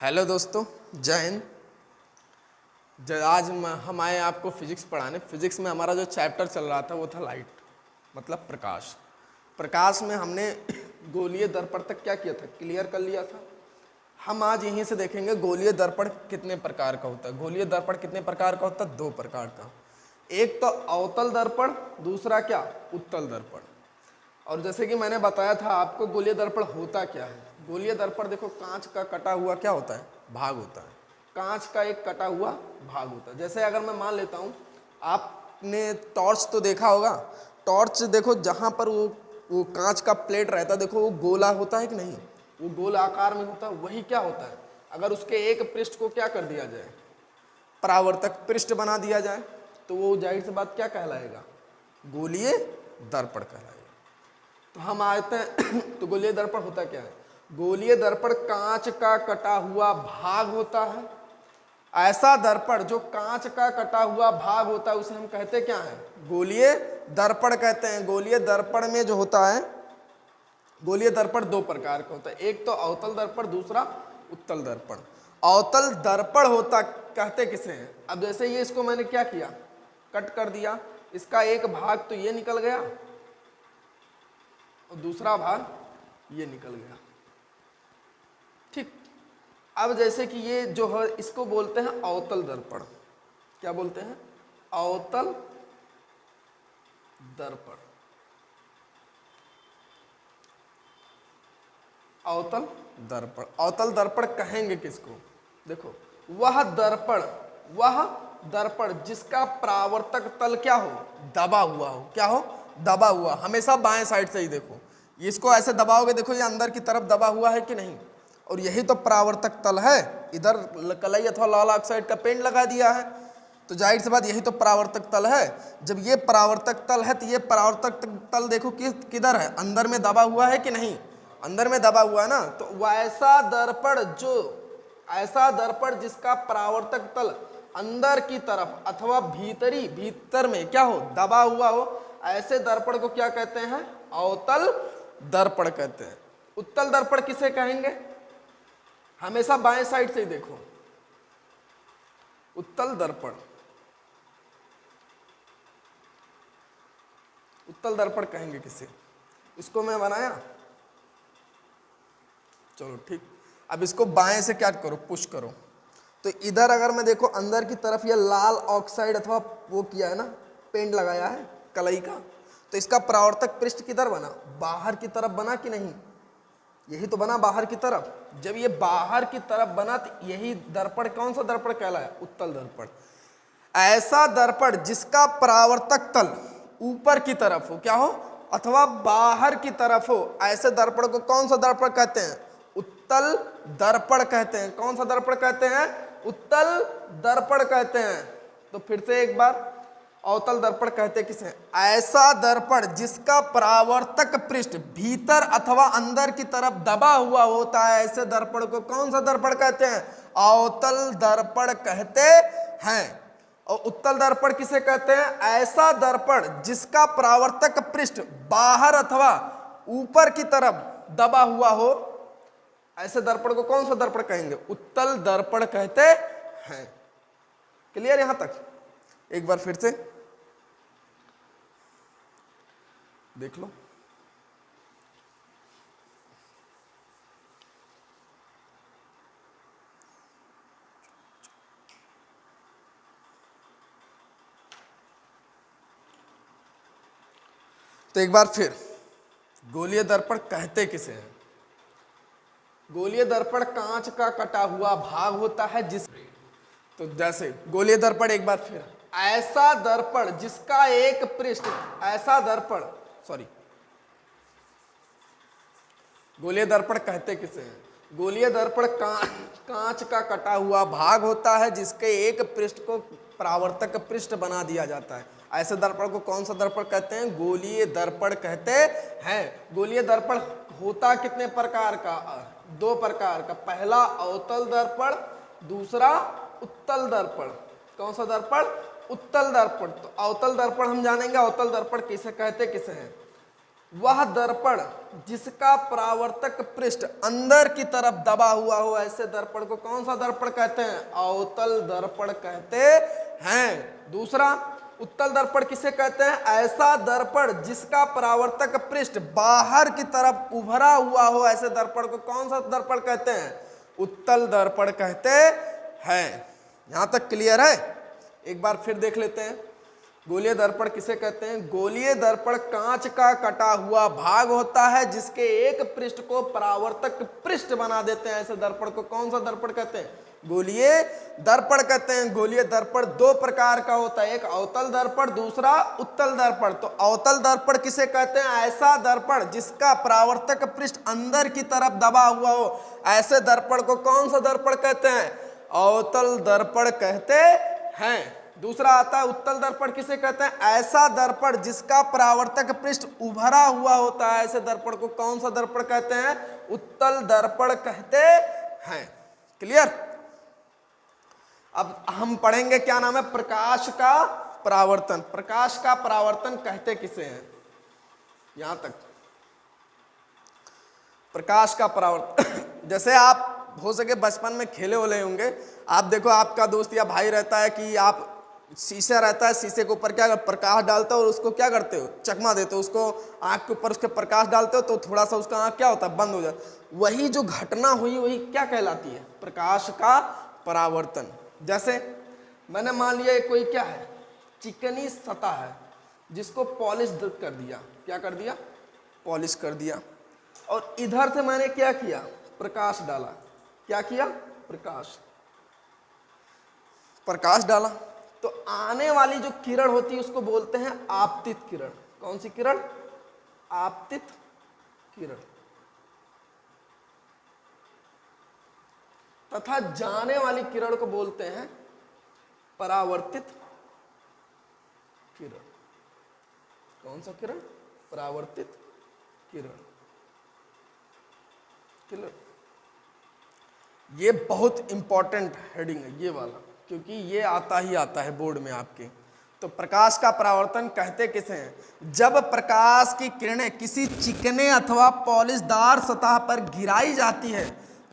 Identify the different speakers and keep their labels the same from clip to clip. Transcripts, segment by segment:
Speaker 1: Hello दोस्तों, जय हिंद। आज हम आए आपको फिजिक्स पढ़ाने। फिजिक्स में हमारा जो चैप्टर चल रहा था वो था लाइट, मतलब प्रकाश। प्रकाश में हमने गोलीय दर्पण तक क्या किया था, क्लियर कर लिया था। हम आज यहीं से देखेंगे गोलीय दर्पण कितने प्रकार का होता है। गोलीय दर्पण कितने प्रकार का होता है? दो प्रकार का। एक तो अवतल दर्पण, दूसरा क्या, उत्तल दर्पण। और जैसे कि मैंने बताया था आपको, गोलीय दर्पण होता क्या है। गोलीय दर्पण देखो, कांच का कटा हुआ क्या होता है, भाग होता है। कांच का एक कटा हुआ भाग होता है। जैसे अगर मैं मान लेता हूँ, आपने टॉर्च तो देखा होगा। टॉर्च देखो, जहाँ पर वो कांच का प्लेट रहता है, देखो वो गोला होता है कि नहीं, वो गोल आकार में होता है। वही क्या होता है, अगर उसके एक पृष्ठ को क्या कर दिया जाए, परावर्तक पृष्ठ बना दिया जाए, तो वो जाहिर सी बात क्या कहलाएगा, गोलीय दर्पण कहलाएगा। तो हम आते हैं तो गोलीय दर्पण होता क्या है। गोलीय दर्पण कांच का कटा हुआ भाग होता है। ऐसा दर्पण जो कांच का कटा हुआ भाग होता है उसे हम कहते क्या है, गोलीय दर्पण कहते हैं। गोलीय दर्पण में जो होता है, गोलीय दर्पण दो प्रकार का होता है। एक तो अवतल दर्पण, दूसरा उत्तल दर्पण। अवतल दर्पण होता कहते किसे हैं। अब जैसे ये इसको मैंने क्या किया, कट कर दिया, इसका एक भाग तो ये निकल गया और दूसरा भाग ये निकल गया, ठीक। अब जैसे कि ये जो है, इसको बोलते हैं अवतल दर्पण। क्या बोलते हैं, अवतल दर्पण। अवतल दर्पण, अवतल दर्पण कहेंगे किसको, देखो, वह दर्पण जिसका परावर्तक तल क्या हो, दबा हुआ हो। क्या हो, दबा हुआ। हमेशा बाएं साइड से ही देखो, इसको ऐसे दबाओगे, देखो ये अंदर की तरफ दबा हुआ है कि नहीं, और यही तो परावर्तक तल है। इधर कलई अथवा लाल ऑक्साइड का पेंट लगा दिया है, तो जाहिर सी बात यही तो परावर्तक तल है। जब ये परावर्तक तल है, तो ये परावर्तक तल देखो किधर है, अंदर में दबा हुआ है कि नहीं, अंदर में दबा हुआ है ना। तो वैसा दर्पण ऐसा दर्पण जिसका परावर्तक तल अंदर की तरफ अथवा भीतर में क्या हो, दबा हुआ हो, ऐसे दर्पण को क्या कहते हैं, अवतल दर्पण कहते हैं। उत्तल दर्पण किसे कहेंगे, हमेशा बाएं साइड से ही देखो, उत्तल दर्पण। उत्तल दर्पण कहेंगे किसे, इसको मैं बनाया, चलो ठीक। अब इसको बाएं से क्या करो, पुश करो, तो इधर अगर मैं देखो अंदर की तरफ ये लाल ऑक्साइड अथवा वो किया है ना, पेंट लगाया है कलई का, तो इसका परावर्तक पृष्ठ किधर बना, बाहर की तरफ बना कि नहीं, यही तो बना बाहर की तरफ। जब ये बाहर की तरफ बना तो यही दर्पण कौन सा दर्पण कहलाया, उत्तल दर्पण। ऐसा दर्पण जिसका परावर्तक तल ऊपर की तरफ हो, क्या हो, अथवा बाहर की तरफ हो, ऐसे दर्पण को कौन सा दर्पण कहते हैं, उत्तल दर्पण कहते हैं। कौन सा दर्पण कहते हैं, उत्तल दर्पण कहते हैं। तो फिर से एक बार, अवतल दर्पण कहते किसे, ऐसा दर्पण जिसका परावर्तक पृष्ठ भीतर अथवा अंदर की तरफ दबा हुआ होता है, ऐसे दर्पण को कौन सा दर्पण कहते हैं, अवतल दर्पण कहते हैं। और उत्तल दर्पण किसे कहते हैं, ऐसा दर्पण जिसका परावर्तक पृष्ठ बाहर अथवा ऊपर की तरफ दबा हुआ हो, ऐसे दर्पण को कौन सा दर्पण कहेंगे, उत्तल दर्पण कहते हैं। क्लियर यहां तक, एक बार फिर से देख लो। तो एक बार फिर, गोलीय दर्पण कहते किसे हैं। गोलीय दर्पण कांच का कटा हुआ भाग होता है जिस, तो जैसे गोलीय दर्पण, एक बार फिर, ऐसा दर्पण जिसका एक पृष्ठ, ऐसा दर्पण, सॉरी, गोलीय दर्पण कहते किसे हैं, गोलीय दर्पण कांच का कटा हुआ भाग होता है जिसके एक पृष्ठ को परावर्तक पृष्ठ बना दिया जाता है। ऐसे दर्पण को कौन सा दर्पण कहते हैं, गोलीय दर्पण कहते हैं। गोलीय दर्पण होता कितने प्रकार का, दो प्रकार का। पहला अवतल दर्पण, दूसरा उत्तल दर्पण। कौन सा दर्पण, उत्तल दर्पण। तो अवतल दर्पण हम जानेंगे, अवतल दर्पण किसे कहते किसे हैं। वह दर्पण जिसका परावर्तक पृष्ठ अंदर की तरफ दबा हुआ हो, ऐसे दर्पण को कौन सा दर्पण कहते हैं? अवतल दर्पण कहते हैं। दूसरा, उत्तल दर्पण किसे कहते हैं? ऐसा दर्पण जिसका परावर्तक पृष्ठ बाहर की तरफ उभरा हुआ हो, ऐसे दर्पण को कौन सा दर्पण कहते हैं? उत्तल दर्पण कहते हैं। यहां तक क्लियर है? एक बार फिर देख लेते हैं। गोलीय दर्पण किसे कहते हैं? गोलीय दर्पण कांच का कटा हुआ भाग होता है जिसके एक पृष्ठ को परावर्तक पृष्ठ बना देते हैं, ऐसे दर्पण को कौन सा दर्पण कहते हैं? गोलीय दर्पण कहते हैं। गोलीय दर्पण दो प्रकार का होता है, एक अवतल दर्पण, दूसरा उत्तल दर्पण। तो अवतल दर्पण किसे कहते हैं? ऐसा दर्पण जिसका परावर्तक पृष्ठ अंदर की तरफ दबा हुआ हो, ऐसे दर्पण को कौन सा दर्पण कहते हैं? अवतल दर्पण कहते हैं। दूसरा आता है उत्तल दर्पण, किसे कहते हैं? ऐसा दर्पण जिसका परावर्तक पृष्ठ उभरा हुआ होता है, ऐसे दर्पण को कौन सा दर्पण कहते हैं? उत्तल दर्पण कहते हैं। क्लियर? अब हम पढ़ेंगे क्या नाम है? प्रकाश का परावर्तन। प्रकाश का परावर्तन कहते किसे हैं? यहां तक प्रकाश का परावर्तन जैसे आप हो सके बचपन में खेले वाले होंगे, आप देखो आपका दोस्त या भाई रहता है कि आप शीशा रहता है, शीशे के ऊपर क्या प्रकाश डालते हो और उसको क्या करते हो? चकमा देते हो, उसको आंख के ऊपर उसके प्रकाश डालते हो तो थोड़ा सा उसका आंख क्या होता है? बंद हो जाता है। वही जो घटना हुई वही क्या कहलाती है? प्रकाश का परावर्तन। जैसे मैंने मान लिया कोई क्या है, चिकनी सतह है जिसको पॉलिश कर दिया। क्या कर दिया? पॉलिश कर दिया। और इधर से मैंने क्या किया? प्रकाश डाला। क्या किया? प्रकाश डाला। तो आने वाली जो किरण होती है उसको बोलते हैं आपतित किरण। कौन सी किरण? आपतित किरण। तथा जाने वाली किरण को बोलते हैं परावर्तित किरण। कौन सा किरण? परावर्तित किरण। क्लियर? ये बहुत इंपॉर्टेंट हेडिंग है ये वाला, क्योंकि ये आता ही आता है बोर्ड में आपके। तो प्रकाश का परावर्तन कहते किसे हैं? जब प्रकाश की किरणें किसी चिकने अथवा पॉलिशदार सतह पर गिराई जाती है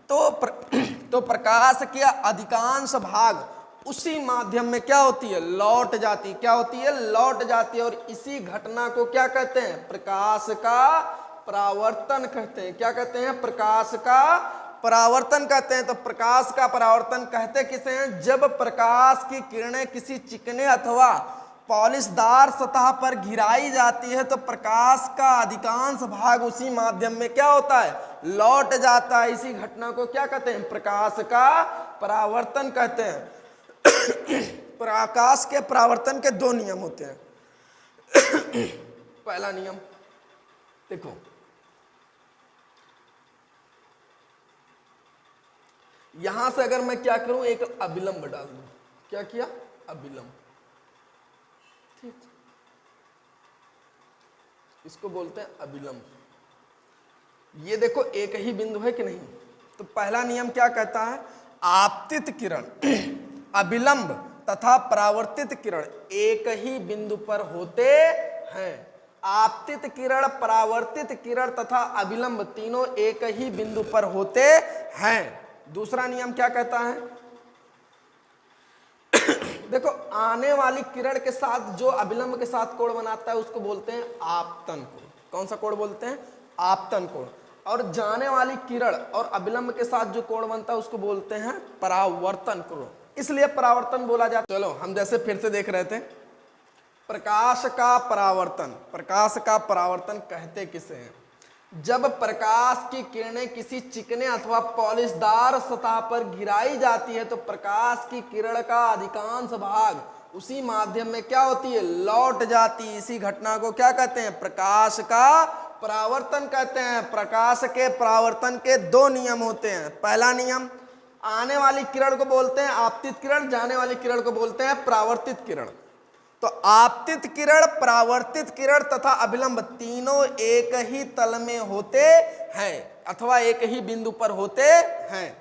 Speaker 1: तो प्रकाश के अधिकांश भाग उसी माध्यम में क्या होती है? लौट जाती। क्या होती है? लौट जाती है। और इसी घटना को क्या कहते हैं? प्रकाश का परावर्तन कहते हैं। क्या कहते हैं? प्रकाश का परावर्तन कहते हैं। तो प्रकाश का परावर्तन कहते किसे हैं? जब प्रकाश की किरणें किसी चिकने अथवा पॉलिशदार सतह पर गिराई जाती है तो प्रकाश का अधिकांश भाग उसी माध्यम में क्या होता है? लौट जाता है। इसी घटना को क्या कहते हैं? प्रकाश का परावर्तन कहते हैं। प्रकाश के परावर्तन के दो नियम होते हैं। पहला नियम देखो, यहां से अगर मैं क्या करूं, एक अभिलंब डाल दूं। क्या किया? अभिलंब। ठीक, इसको बोलते हैं अभिलंब। ये देखो एक ही बिंदु है कि नहीं? तो पहला नियम क्या कहता है? आपतित किरण, अभिलंब तथा परावर्तित किरण एक ही बिंदु पर होते हैं। आपतित किरण, परावर्तित किरण तथा अभिलंब तीनों एक ही बिंदु पर होते हैं। दूसरा नियम क्या कहता है? देखो, आने वाली किरण के साथ जो अभिलंब के साथ कोण बनाता है उसको बोलते हैं आपतन कोण। कौन सा कोण बोलते हैं? आपतन कोण। और जाने वाली किरण और अभिलंब के साथ जो कोण बनता है उसको बोलते हैं परावर्तन कोण। इसलिए परावर्तन बोला जाता है। चलो हम जैसे फिर से देख रहे थे, प्रकाश का परावर्तन। प्रकाश का परावर्तन कहते किसे हैं? जब प्रकाश की किरणें किसी चिकने अथवा पॉलिशदार सतह पर गिराई जाती है तो प्रकाश की किरण का अधिकांश भाग उसी माध्यम में क्या होती है? लौट जाती। इसी घटना को क्या कहते हैं? प्रकाश का परावर्तन कहते हैं। प्रकाश के परावर्तन के दो नियम होते हैं। पहला नियम, आने वाली किरण को बोलते हैं आपतित किरण, जाने वाली किरण को बोलते हैं परावर्तित किरण। तो आपतित किरण, परावर्तित किरण तथा अभिलंब तीनों एक ही तल में होते हैं अथवा एक ही बिंदु पर होते हैं।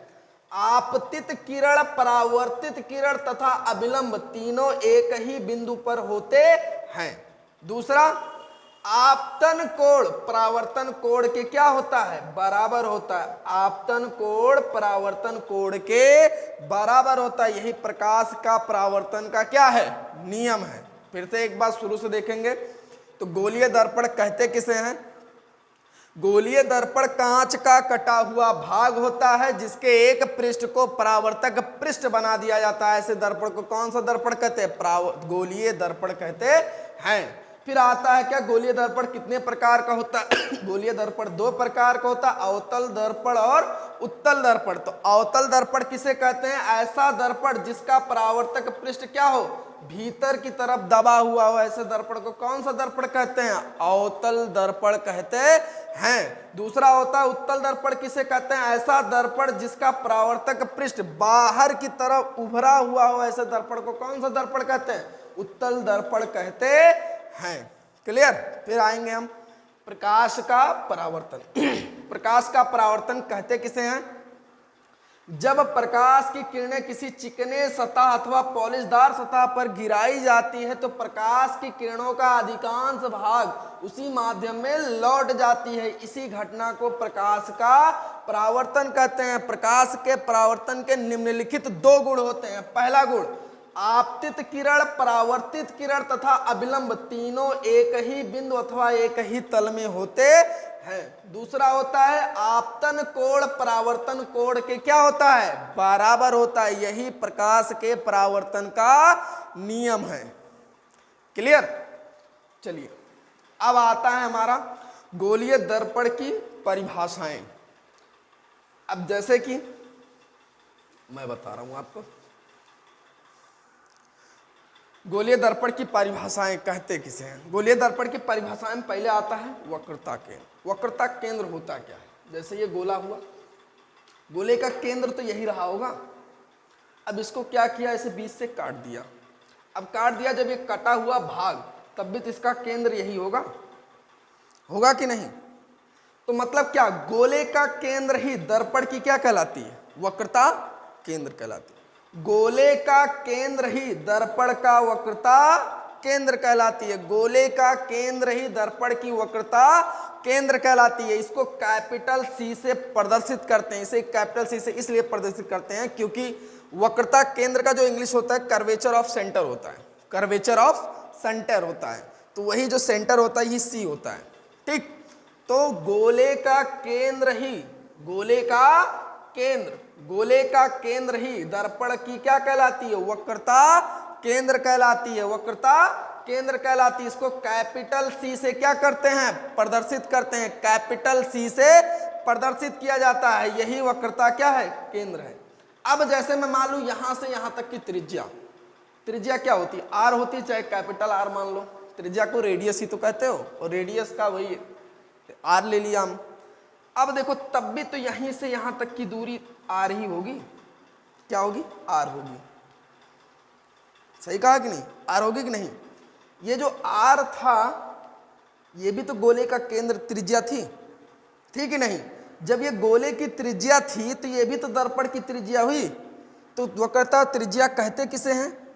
Speaker 1: आपतित किरण, परावर्तित किरण तथा अभिलंब तीनों एक ही बिंदु पर होते हैं। दूसरा, आपतन कोण परावर्तन कोण के क्या होता है, बराबर होता है। आपतन कोण परावर्तन कोण के बराबर होता है। यही प्रकाश का परावर्तन का क्या है, नियम है। फिर से एक बार शुरू से देखेंगे तो गोलीय दर्पण कहते किसे हैं? गोलीय दर्पण कांच का कटा हुआ भाग होता है जिसके एक पृष्ठ को परावर्तक पृष्ठ बना दिया जाता है। ऐसे दर्पण को कौन सा दर्पण कहते हैं? गोलीय दर्पण कहते हैं। फिर आता है क्या, गोलीय दर्पण कितने प्रकार का होता है? गोलीय दर्पण दो प्रकार का होता है, अवतल दर्पण और उत्तल दर्पण। तो अवतल दर्पण किसे कहते हैं? ऐसा दर्पण जिसका परावर्तक पृष्ठ क्या हो, भीतर की तरफ दबा हुआ हो, ऐसे दर्पण को कौन सा दर्पण कहते हैं? अवतल दर्पण कहते हैं। दूसरा होता है उत्तल दर्पण, किसे कहते हैं? ऐसा दर्पण जिसका परावर्तक पृष्ठ बाहर की तरफ उभरा हुआ हो, ऐसे दर्पण को कौन सा दर्पण कहते हैं? उत्तल दर्पण कहते हैं। क्लियर? फिर आएंगे हम प्रकाश का परावर्तन। प्रकाश का परावर्तन कहते किसे हैं? जब प्रकाश की किरणें किसी चिकने सतह अथवा पॉलिशदार सतह पर गिराई जाती है तो प्रकाश की किरणों का अधिकांश भाग उसी माध्यम में लौट जाती है। इसी घटना को प्रकाश का परावर्तन कहते हैं। प्रकाश के परावर्तन के निम्नलिखित दो गुण होते हैं। पहला गुण, आपतित किरण, परावर्तित किरण तथा अभिलंब तीनों एक ही बिंदु अथवा एक ही तल में होते हैं। दूसरा होता है आपतन कोण परावर्तन कोण के क्या होता है, बराबर होता है। यही प्रकाश के परावर्तन का नियम है। क्लियर? चलिए अब आता है हमारा गोलीय दर्पण की परिभाषाएं। अब जैसे कि मैं बता रहा हूं आपको, गोलीय दर्पण की परिभाषाएं कहते किसे हैं? गोलीय दर्पण की परिभाषाएं में पहले आता है वक्रता केंद्र। वक्रता केंद्र होता क्या है? जैसे ये गोला हुआ, गोले का केंद्र तो यही रहा होगा। अब इसको क्या किया, इसे बीच से काट दिया। अब काट दिया, जब ये कटा हुआ भाग, तब भी तो इसका केंद्र यही होगा, होगा कि नहीं? तो मतलब क्या, गोले का केंद्र ही दर्पण की क्या कहलाती है? वक्रता केंद्र कहलाती है। गोले का केंद्र ही दर्पण का वक्रता केंद्र कहलाती है। गोले का केंद्र ही दर्पण की वक्रता केंद्र कहलाती है। इसको कैपिटल सी से प्रदर्शित करते हैं। इसे कैपिटल सी से इसलिए प्रदर्शित करते हैं क्योंकि वक्रता केंद्र का जो इंग्लिश होता है कर्वेचर ऑफ सेंटर होता है। कर्वेचर ऑफ सेंटर होता है, तो वही जो सेंटर होता है ये सी होता है। ठीक, तो गोले का केंद्र ही, गोले का केंद्र ही दर्पण की क्या कहलाती है? वक्रता केंद्र कहलाती है। वक्रता केंद्र कहलाती है। इसको कैपिटल सी से क्या करते हैं? प्रदर्शित करते हैं। कैपिटल सी से प्रदर्शित किया जाता है। यही वक्रता क्या है? केंद्र है। अब जैसे मैं मान लूं यहां से यहां तक की त्रिज्या क्या होती है? आर होती है, चाहे कैपिटल आर मान लो। त्रिज्या को रेडियस ही तो कहते हो, और रेडियस का वही आर ले लिया हम। अब देखो, तब भी तो यहीं से यहां तक की दूरी आर ही होगी। क्या होगी? आर होगी। सही कहा कि नहीं? आर होगी कि नहीं? ये जो आर था, ये भी तो गोले का केंद्र त्रिज्या थी कि नहीं? जब ये गोले की त्रिज्या थी तो ये भी तो दर्पण की त्रिज्या हुई। तो वक्रता त्रिज्या कहते किसे हैं?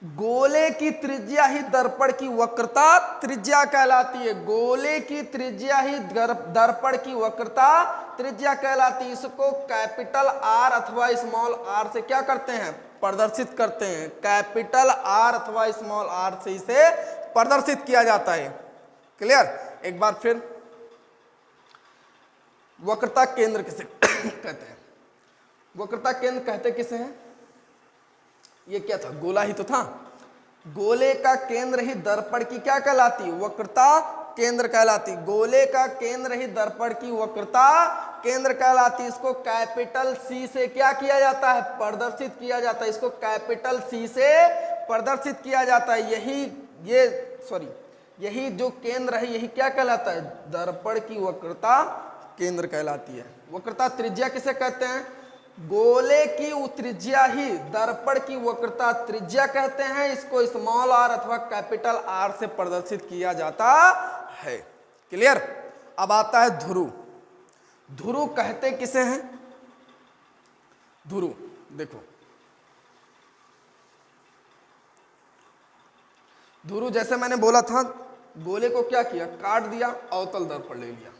Speaker 1: गोले की त्रिज्या ही दर्पण की वक्रता त्रिज्या कहलाती है। गोले की त्रिज्या ही दर्पण की वक्रता त्रिज्या कहलाती है। इसको कैपिटल आर अथवा स्मॉल आर से क्या करते हैं? प्रदर्शित करते हैं। कैपिटल आर अथवा स्मॉल आर से इसे प्रदर्शित किया जाता है। क्लियर? एक बार फिर, वक्रता केंद्र किसे कहते हैं? वक्रता केंद्र कहते किसे हैं? ये क्या था? गोला ही तो था। गोले का केंद्र ही दर्पण की क्या कहलाती? वक्रता केंद्र कहलाती। गोले का केंद्र ही दर्पण की वक्रता केंद्र कहलाती। इसको कैपिटल सी से क्या किया जाता है? प्रदर्शित किया जाता है। इसको कैपिटल सी से प्रदर्शित किया जाता है। यही जो केंद्र है, यही क्या कहलाता है? दर्पण की वक्रता केंद्र कहलाती है। वक्रता त्रिज्या किसे कहते हैं? गोले की त्रिज्या ही दर्पण की वक्रता त्रिज्या कहते हैं। इसको स्मॉल आर अथवा कैपिटल आर से प्रदर्शित किया जाता है। क्लियर? अब आता है ध्रुव। ध्रुव कहते किसे हैं? ध्रुव देखो, ध्रुव जैसे मैंने बोला था, गोले को क्या किया, काट दिया, अवतल दर्पण ले लिया।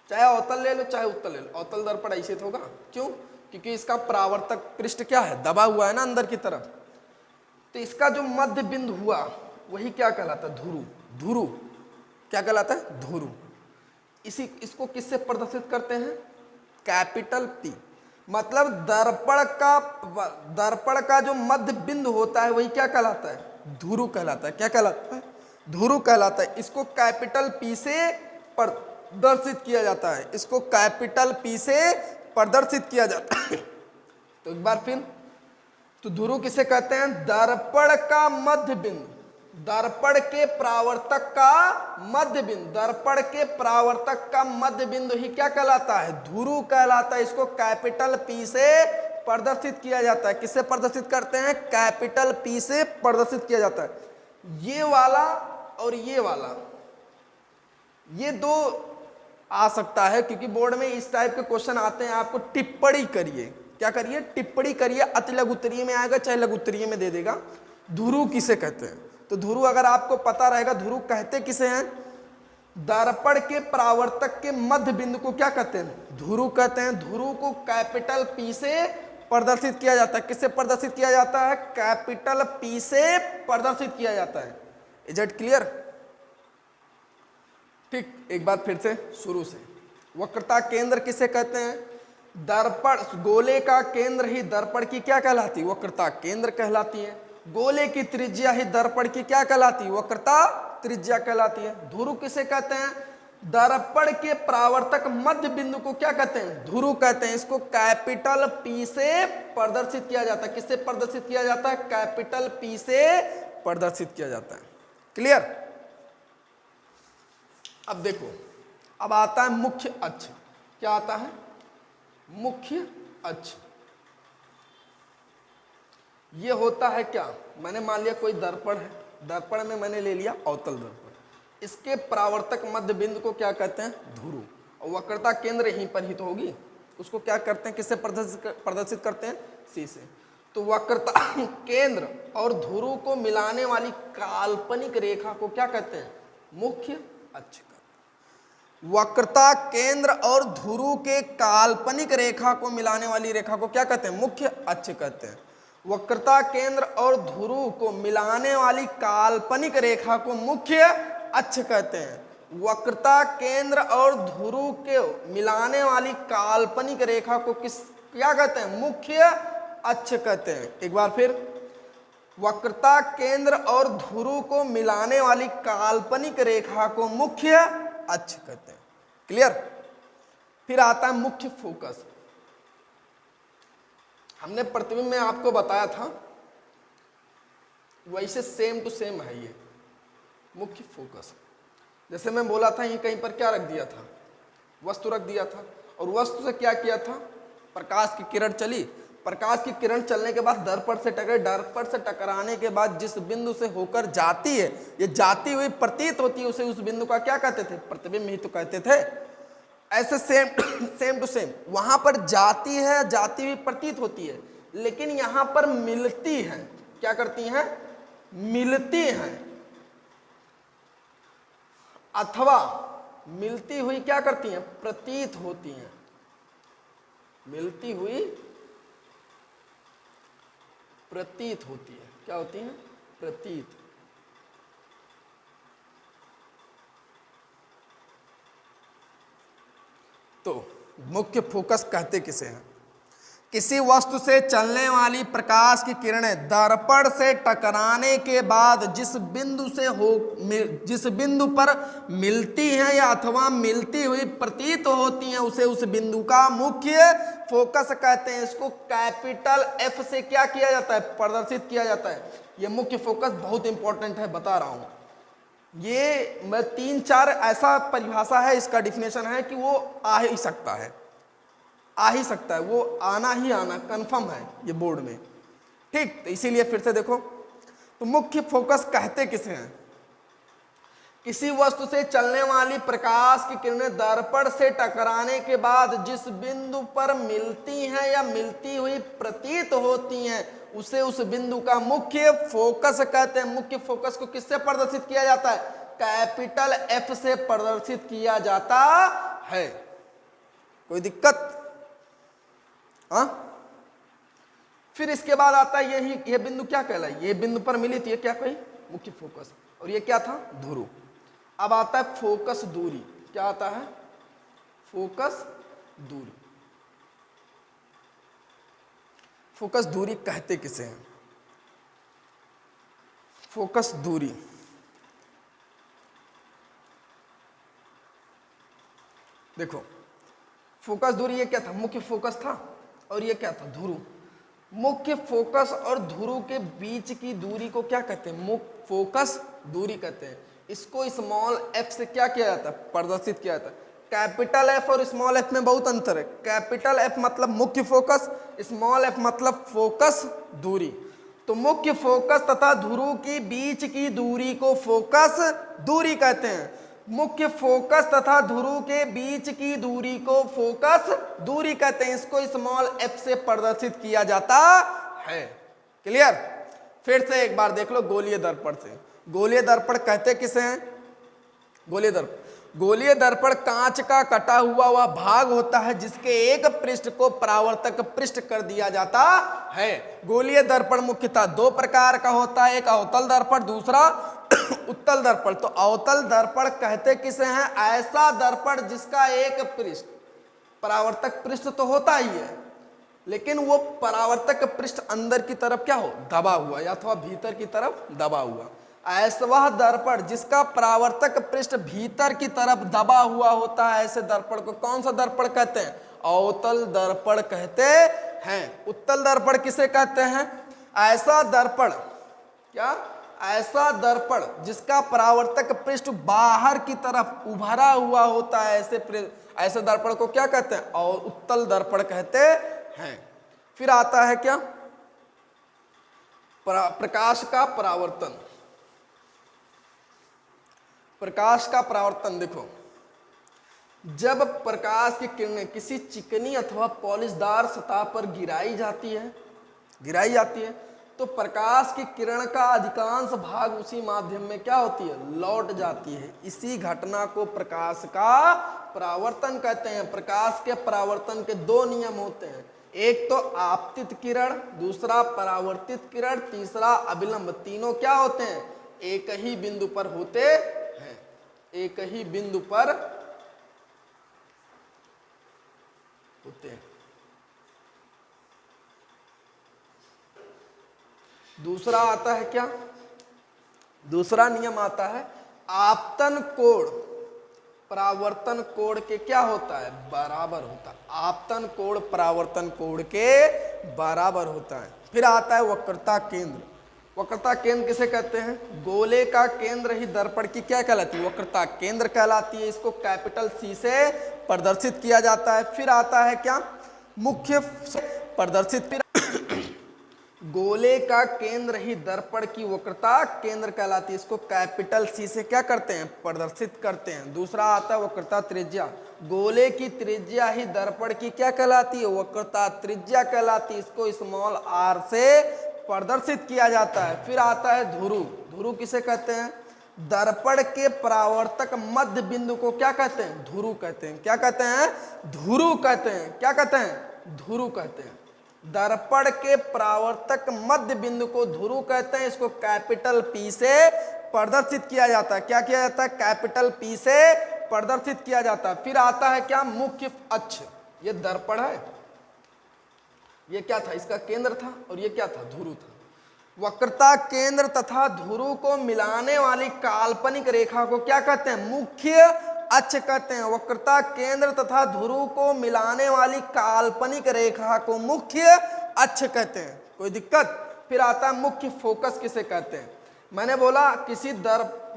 Speaker 1: चाहे अवतल ले लो चाहे उत्तल ले लो, अवतल दर्पण ऐसे तो होगा। क्यों? क्योंकि इसका परावर्तक पृष्ठ क्या है, दबा हुआ है ना अंदर की तरफ। तो इसका जो मध्य बिंदु हुआ वही क्या कहलाता है, ध्रुव। ध्रुव क्या कहलाता है, ध्रुव। इसको किससे प्रदर्शित करते हैं, कैपिटल पी। मतलब दर्पण का जो मध्य बिंदु होता है वही क्या कहलाता है, ध्रुव कहलाता है। क्या कहलाता है, ध्रुव कहलाता है। इसको कैपिटल पी से प्रदर्शित किया जाता है, इसको कैपिटल पी से प्रदर्शित किया जाता है। तो एक बार फिर, तो ध्रुव किसे कहते हैं, दर्पण का मध्य बिंदु, दर्पण के परावर्तक का मध्य बिंदु, दर्पण के परावर्तक का मध्य बिंदु ही क्या कहलाता है, ध्रुव कहलाता है। इसको कैपिटल पी से प्रदर्शित किया जाता है। किससे प्रदर्शित करते हैं, कैपिटल पी से प्रदर्शित किया जाता है। ये वाला और ये वाला, ये दो आ सकता है क्योंकि बोर्ड में इस टाइप के क्वेश्चन आते हैं। आपको टिप्पणी करिए, क्या करिए, टिप्पणी करिए। अति लघु उत्तरीय में आएगा चाहे लघु उत्तरीय में दे देगा। ध्रुव किसे कहते हैं, तो ध्रुव अगर आपको पता रहेगा, ध्रुव कहते किसे हैं, दर्पण के परावर्तक के मध्य बिंदु को क्या कहते हैं, ध्रुव कहते हैं। ध्रुव को कैपिटल पी से प्रदर्शित किया जाता है। किससे प्रदर्शित किया जाता है, कैपिटल पी से प्रदर्शित किया जाता है। Is it clear? ठीक, एक बार फिर से शुरू से। वक्रता केंद्र किसे कहते हैं, दर्पण, गोले का केंद्र ही दर्पण की क्या कहलाती है, वक्रता केंद्र कहलाती है। गोले की त्रिज्या ही दर्पण की क्या कहलाती है, वक्रता त्रिज्या कहलाती है। ध्रुव किसे कहते हैं, दर्पण के परावर्तक मध्य बिंदु को क्या कहते हैं, ध्रुव कहते हैं। इसको कैपिटल पी से प्रदर्शित किया जाता है। किससे प्रदर्शित किया जाता है, कैपिटल पी से प्रदर्शित किया जाता है। क्लियर? अब देखो, अब आता है मुख्य अक्ष। क्या आता है, मुख्य अक्ष। ये होता है क्या, मैंने मान लिया कोई दर्पण है, दर्पण में मैंने ले लिया अवतल दर्पण। इसके परावर्तक मध्य बिंदु को क्या कहते हैं, ध्रुव। और वक्रता केंद्र यहीं पर ही तो होगी। उसको क्या करते हैं, किससे प्रदर्शित करते हैं, सी से। तो वक्रता केंद्र और ध्रुव को मिलाने वाली काल्पनिक रेखा को क्या कहते हैं, मुख्य अक्ष कहते हैं। वक्रता केंद्र और ध्रुव के काल्पनिक रेखा को मिलाने वाली रेखा को क्या कहते हैं, मुख्य अक्ष कहते हैं। वक्रता केंद्र और ध्रुव को मिलाने वाली काल्पनिक रेखा को मुख्य अक्ष कहते हैं। वक्रता केंद्र और ध्रुव के मिलाने वाली काल्पनिक रेखा को क्या कहते हैं, मुख्य अक्ष कहते हैं। एक बार फिर, वक्रता केंद्र और ध्रुव को मिलाने वाली काल्पनिक रेखा को मुख्य अक्ष कहते हैं। क्लियर? फिर आता है मुख्य फोकस। हमने प्रतिबिंब में आपको बताया था, वैसे सेम टू सेम है ये मुख्य फोकस। जैसे मैं बोला था, ये कहीं पर क्या रख दिया था, वस्तु रख दिया था, और वस्तु से क्या किया था, प्रकाश की किरण चली। प्रकाश की किरण चलने के बाद दर्पण से टकराई, दर्पण से टकराने के बाद जिस बिंदु से होकर जाती है, ये जाती हुई प्रतीत होती है, उसे उस बिंदु का क्या कहते थे, प्रतिबिंब ही तो कहते थे। ऐसे सेम टू सेम वहां पर जाती है, जाती हुई प्रतीत होती है, लेकिन यहां पर मिलती है। क्या करती हैं, मिलती हैं, अथवा मिलती हुई क्या करती हैं, प्रतीत होती हैं। मिलती हुई प्रतीत होती है। क्या होती हैं, प्रतीत। तो मुख्य फोकस कहते किसे हैं, किसी वस्तु से चलने वाली प्रकाश की किरणें दर्पण से टकराने के बाद जिस बिंदु पर मिलती हैं या अथवा मिलती हुई प्रतीत होती हैं, उसे उस बिंदु का मुख्य फोकस कहते हैं। इसको कैपिटल एफ से क्या किया जाता है, प्रदर्शित किया जाता है। ये मुख्य फोकस बहुत इंपॉर्टेंट है, बता रहा हूं। ये मैं 3-4 ऐसा परिभाषा है, इसका डिफिनेशन है कि वो आ ही सकता है, आ ही सकता है, वो आना ही आना कंफर्म है ये बोर्ड में। ठीक, तो इसीलिए फिर से देखो, तो मुख्य फोकस कहते किसे हैं, किसी वस्तु से चलने वाली प्रकाश की किरणें दर्पण से टकराने के बाद जिस बिंदु पर मिलती हैं या मिलती हुई प्रतीत होती हैं, उसे उस बिंदु का मुख्य फोकस कहते हैं। मुख्य फोकस को किससे प्रदर्शित किया जाता है, कैपिटल एफ से प्रदर्शित किया जाता है। कोई दिक्कत? हाँ, फिर इसके बाद आता है यही, ये बिंदु क्या कहलाए, ये बिंदु पर मिली थी, ये क्या कही, मुख्य फोकस, और ये क्या था, ध्रुव। अब आता है फोकस दूरी। क्या आता है, फोकस दूरी। फोकस दूरी कहते किसे हैं? फोकस दूरी देखो, फोकस दूरी ये क्या था, मुख्य फोकस था, और ये क्या था, ध्रुव। मुख्य फोकस और ध्रुव के बीच की दूरी को क्या कहते हैं, मुख्य फोकस दूरी कहते हैं। इसको स्मॉल एफ से क्या किया जाता है, प्रदर्शित किया जाता है। कैपिटल एफ और स्मॉल एफ में बहुत अंतर है। कैपिटल एफ मतलब मुख्य फोकस, स्मॉल एफ मतलब फोकस दूरी। तो मुख्य फोकस तथा ध्रुव के बीच की दूरी को फोकस दूरी कहते हैं। मुख्य फोकस तथा ध्रुव के बीच की दूरी को फोकस दूरी कहते हैं। इसको स्मॉल एफ से प्रदर्शित किया जाता है। क्लियर? फिर से एक बार देख लो गोलीय दर्पण से। गोलीय दर्पण कहते किसे हैं? गोलीय दर्पण, गोलीय दर्पण कांच का कटा हुआ वह भाग होता है जिसके एक पृष्ठ को परावर्तक पृष्ठ कर दिया जाता है। गोलीय दर्पण मुख्यतः दो प्रकार का होता है, एक अवतल दर्पण, दूसरा उत्तल दर्पण। तो अवतल दर्पण कहते किसे हैं? ऐसा दर्पण जिसका एक पृष्ठ, परावर्तक पृष्ठ तो होता ही है, लेकिन वो परावर्तक पृष्ठ अंदर की तरफ क्या हो, दबा हुआ, या अथवा भीतर की तरफ दबा हुआ। ऐसा वह दर्पण जिसका परावर्तक पृष्ठ भीतर की तरफ दबा हुआ होता है, ऐसे दर्पण को कौन सा दर्पण कहते हैं? अवतल दर्पण कहते हैं। उत्तल दर्पण किसे कहते हैं? ऐसा दर्पण, क्या, ऐसा दर्पण जिसका परावर्तक पृष्ठ बाहर की तरफ उभरा हुआ होता है, ऐसे दर्पण को क्या कहते हैं? और उत्तल दर्पण कहते हैं। फिर आता है क्या, प्रकाश का परावर्तन। प्रकाश का परावर्तन देखो, जब प्रकाश की किरणें किसी चिकनी अथवा पॉलिशदार सतह पर गिराई जाती है, तो प्रकाश की किरण का अधिकांश भाग उसी माध्यम में क्या होती है, लौट जाती है। इसी घटना को प्रकाश का परावर्तन कहते हैं। प्रकाश के परावर्तन के दो नियम होते हैं, एक तो आपतित किरण, दूसरा परावर्तित किरण, तीसरा अभिलंब। तीनों क्या होते हैं, एक ही बिंदु पर होते हैं, एक ही बिंदु पर होते हैं। दूसरा आता है क्या, दूसरा नियम आता है आपतन कोण परावर्तन कोण के क्या होता है, बराबर होता है। आपतन कोण परावर्तन कोण के बराबर होता है। फिर आता है वक्रता केंद्र। वक्रता केंद्र किसे कहते हैं? गोले का केंद्र ही दर्पण की क्या कहलाती है, वक्रता केंद्र कहलाती है। इसको कैपिटल सी से प्रदर्शित किया जाता है। फिर आता है क्या, मुख्य प्रदर्शित। गोले का केंद्र ही दर्पण की वक्रता केंद्र कहलाती है। इसको कैपिटल सी से क्या करते हैं, प्रदर्शित करते हैं। दूसरा आता है वक्रता त्रिज्या। गोले की त्रिज्या ही दर्पण की क्या कहलाती है, वक्रता त्रिज्या कहलाती है। इसको स्मॉल आर से प्रदर्शित किया जाता है। फिर आता है ध्रुव। ध्रुव किसे कहते हैं? दर्पण के परावर्तक मध्य बिंदु को क्या कहते हैं, ध्रुव कहते हैं। क्या कहते हैं, ध्रुव कहते हैं। क्या कहते हैं, ध्रुव कहते हैं। दर्पण के परावर्तक मध्य बिंदु को ध्रुव कहते हैं। इसको कैपिटल पी से प्रदर्शित किया जाता है। क्या किया जाता है, कैपिटल पी से प्रदर्शित किया जाता है। फिर आता है क्या, मुख्य अक्ष। ये दर्पण है, ये क्या था, इसका केंद्र था, और ये क्या था, ध्रुव था। वक्रता केंद्र तथा ध्रुव को मिलाने वाली काल्पनिक रेखा को क्या कहते हैं, मुख्य अक्ष कहते हैं। वक्रता केंद्र तथा ध्रुव को मिलाने वाली काल्पनिक रेखा को मुख्य अक्ष कहते हैं। कोई दिक्कत? फिर आता है मुख्य फोकस किसे कहते हैं? मैंने बोला किसी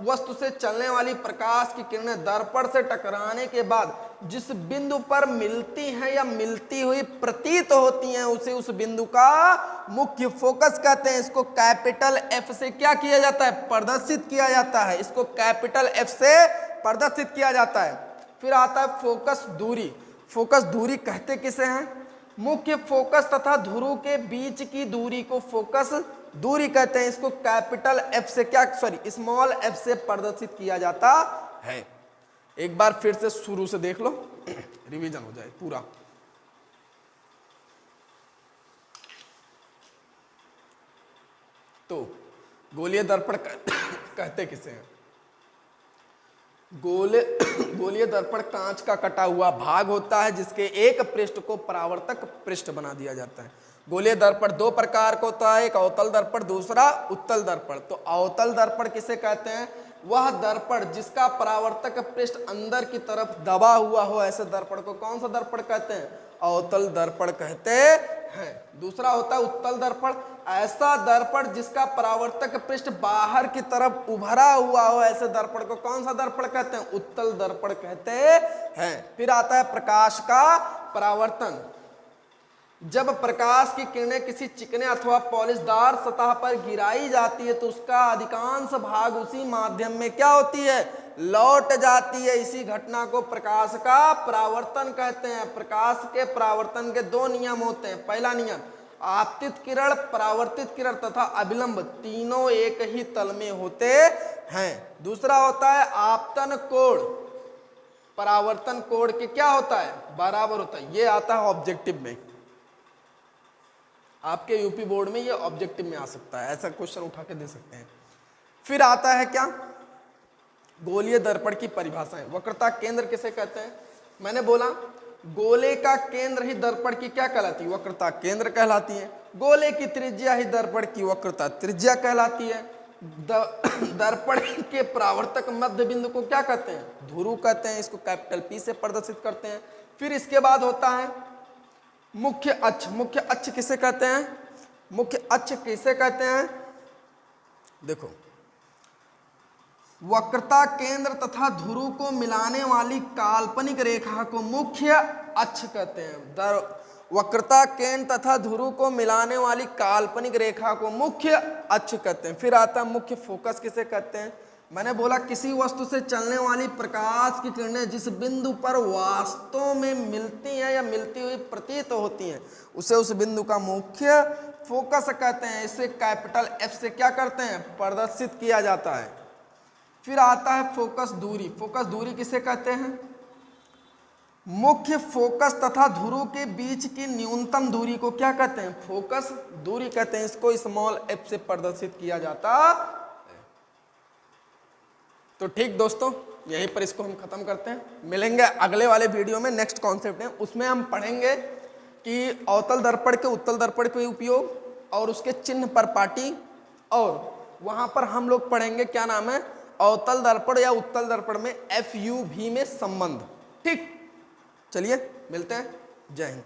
Speaker 1: वस्तु से चलने वाली प्रकाश की किरणें दर्पण से टकराने के बाद जिस बिंदु पर मिलती हैं या मिलती हुई प्रतीत होती हैं, उसे उस बिंदु का मुख्य फोकस कहते हैं। इसको कैपिटल एफ से क्या किया जाता है, प्रदर्शित किया जाता है। इसको कैपिटल एफ से प्रदर्शित किया जाता है। फिर आता है फोकस दूरी। फोकस दूरी कहते किसे हैं? मुख्य फोकस तथा ध्रुव के बीच की दूरी को फोकस दूरी कहते हैं। इसको कैपिटल एफ से क्या स्मॉल एफ से प्रदर्शित किया जाता है। एक बार फिर से शुरू से देख लो, रिवीजन हो जाए पूरा। तो गोलीय दर्पण कहते किसे हैं? गोलीय दर्पण कांच का कटा हुआ भाग होता है जिसके एक पृष्ठ को परावर्तक पृष्ठ बना दिया जाता है। गोलीय दर्पण दो प्रकार का होता है, एक अवतल दर्पण, दूसरा उत्तल दर्पण। तो अवतल दर्पण किसे कहते हैं? वह दर्पण जिसका परावर्तक पृष्ठ अंदर की तरफ दबा हुआ हो, ऐसे दर्पण को कौन सा दर्पण कहते हैं? अवतल दर्पण कहते हैं। दूसरा होता है उत्तल दर्पण, ऐसा दर्पण जिसका परावर्तक पृष्ठ बाहर की तरफ उभरा हुआ हो, ऐसे दर्पण को कौन सा दर्पण कहते हैं? उत्तल दर्पण कहते हैं। फिर आता है प्रकाश का परावर्तन। जब प्रकाश की किरणें किसी चिकने अथवा पॉलिशदार सतह पर गिराई जाती है तो उसका अधिकांश भाग उसी माध्यम में क्या होती है? लौट जाती है। इसी घटना को प्रकाश का परावर्तन कहते हैं। प्रकाश के परावर्तन के दो नियम होते हैं। पहला नियम, आपतित किरण, परावर्तित किरण तथा अभिलंब तीनों एक ही तल में होते हैं। दूसरा होता है आपतन कोण। परावर्तन कोण के क्या होता है? बराबर होता है। ये आता है ऑब्जेक्टिव में, आपके यूपी बोर्ड में ये ऑब्जेक्टिव में आ सकता है, ऐसा क्वेश्चन उठा के दे सकते हैं। फिर आता है क्या? गोलीय दर्पण की परिभाषाएं। वक्रता केंद्र किसे कहते हैं? मैंने बोला गोले का केंद्र ही दर्पण की क्या कहलाती है? वक्रता केंद्र कहलाती है। गोले की त्रिज्या ही दर्पण की वक्रता त्रिज्या कहलाती है। दर्पण के परावर्तक मध्य बिंदु को क्या कहते हैं? ध्रुव कहते हैं। इसको कैपिटल पी से प्रदर्शित करते हैं। फिर इसके बाद होता है मुख्य अक्ष। मुख्य अक्ष किसे कहते हैं? मुख्य अक्ष किसे कहते हैं? देखो, वक्रता केंद्र तथा ध्रुव को मिलाने वाली काल्पनिक रेखा को मुख्य अक्ष कहते हैं। वक्रता केंद्र तथा ध्रुव को मिलाने वाली काल्पनिक रेखा को मुख्य अक्ष कहते हैं। फिर आता है मुख्य फोकस किसे कहते हैं? मैंने बोला किसी वस्तु से चलने वाली प्रकाश की किरणें जिस बिंदु पर वास्तव में मिलती हैं या मिलती हुई प्रतीत होती हैं उसे उस बिंदु का मुख्य फोकस कहते हैं। इसे कैपिटल एफ से क्या करते हैं? प्रदर्शित किया जाता है। फिर आता है फोकस दूरी। फोकस दूरी किसे कहते हैं? मुख्य फोकस तथा ध्रुव के बीच की न्यूनतम दूरी को क्या कहते हैं? फोकस दूरी कहते हैं। इसको स्मॉल एफ से प्रदर्शित किया जाता है। तो ठीक दोस्तों, यहीं पर इसको हम खत्म करते हैं। मिलेंगे अगले वाले वीडियो में। नेक्स्ट कॉन्सेप्ट है, उसमें हम पढ़ेंगे कि अवतल दर्पण के उत्तल दर्पण के उपयोग और उसके चिन्ह पर पाटी, और वहां पर हम लोग पढ़ेंगे क्या नाम है, अवतल दर्पण या उत्तल दर्पण में FUV में संबंध। ठीक, चलिए मिलते हैं। जय हिंद।